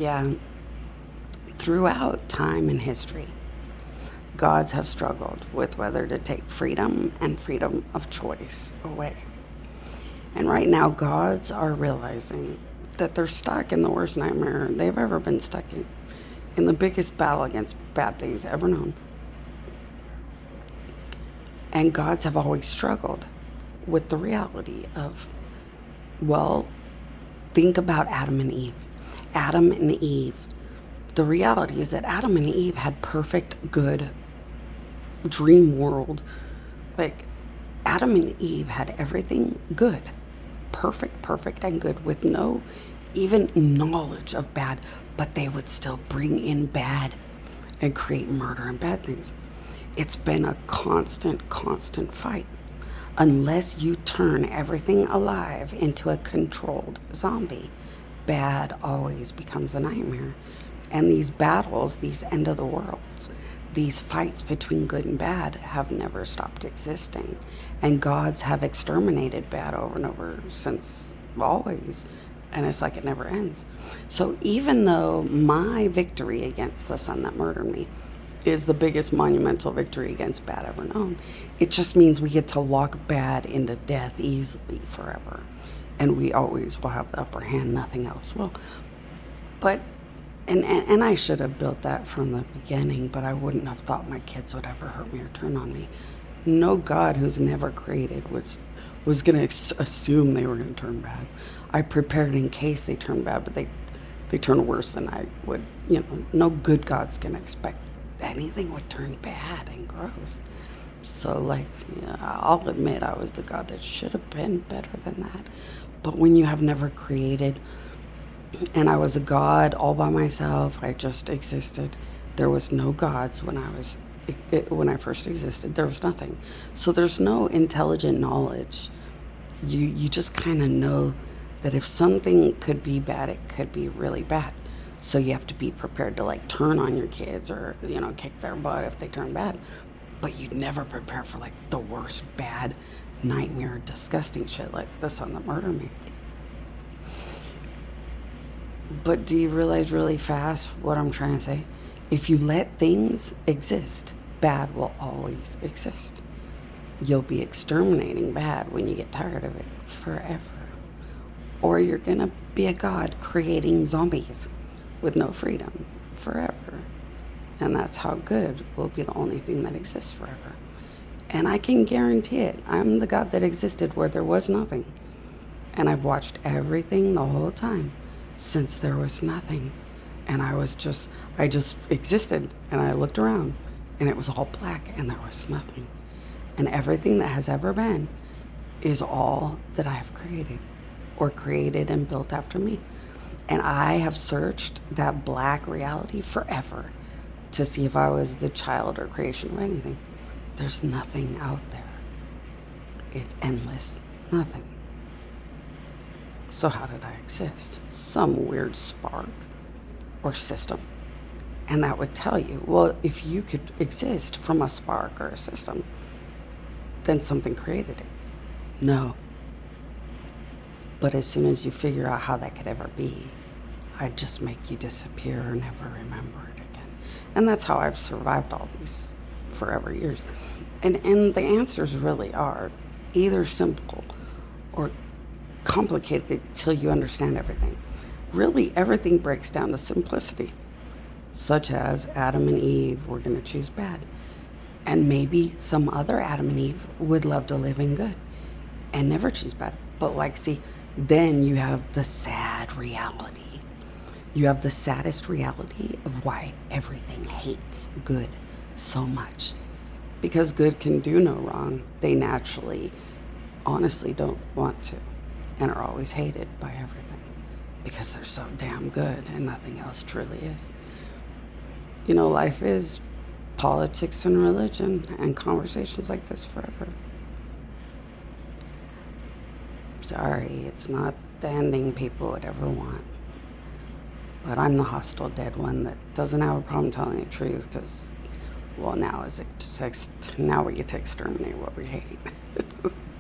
Yeah, throughout time and history, gods have struggled with whether to take freedom and freedom of choice away. And right now, gods are realizing that they're stuck in the worst nightmare they've ever been stuck in the biggest battle against bad things ever known. And gods have always struggled with the reality of, well, think about Adam and Eve. Adam and Eve, the reality is that Adam and Eve had perfect, good, dream world. Like, Adam and Eve had everything good, perfect, and good, with no even knowledge of bad, but they would still bring in bad and create murder and bad things. It's been a constant fight. Unless you turn everything alive into a controlled zombie, bad always becomes a nightmare. And these battles, these end of the worlds, these fights between good and bad have never stopped existing. And gods have exterminated bad over and over since always. And it's like it never ends. So even though my victory against the son that murdered me is the biggest monumental victory against bad ever known, it just means we get to lock bad into death easily forever. And we always will have the upper hand, nothing else will. But and I should have built that from the beginning, but I wouldn't have thought my kids would ever hurt me or turn on me. No God who's never created was going to assume they were going to turn bad. I prepared in case they turn bad, but they turn worse than I would. No good God's going to expect anything would turn bad and gross. So, I'll admit I was the God that should have been better than that. But when you have never created, and I was a God all by myself, I just existed. There was no gods when I first existed. There was nothing. So there's no intelligent knowledge. You just kind of know that if something could be bad, it could be really bad. So you have to be prepared to turn on your kids or kick their butt if they turn bad. But you'd never prepare for the worst bad nightmare, disgusting shit like the son that murdered me. But do you realize really fast what I'm trying to say? If you let things exist, bad will always exist. You'll be exterminating bad when you get tired of it forever. Or you're gonna be a god creating zombies with no freedom forever. And that's how good will be the only thing that exists forever. And I can guarantee it. I'm the God that existed where there was nothing. And I've watched everything the whole time since there was nothing. And I just existed, and I looked around and it was all black and there was nothing. And everything that has ever been is all that I have created or created and built after me. And I have searched that black reality forever to see if I was the child or creation of anything. There's nothing out there. It's endless. Nothing. So how did I exist? Some weird spark or system. And that would tell you, well, if you could exist from a spark or a system, then something created it. No. But as soon as you figure out how that could ever be, I'd just make you disappear or never remember it again. And that's how I've survived all these forever years. And the answers really are either simple or complicated till you understand everything. Really, everything breaks down to simplicity, such as Adam and Eve were going to choose bad. And maybe some other Adam and Eve would love to live in good and never choose bad. But then you have the sad reality. You have the saddest reality of why everything hates good so much. Because good can do no wrong. They naturally, honestly don't want to, and are always hated by everything because they're so damn good and nothing else truly is. Life is politics and religion and conversations like this forever. Sorry, it's not the ending people would ever want. But I'm the hostile dead one that doesn't have a problem telling the truth because, now we get to exterminate what we hate.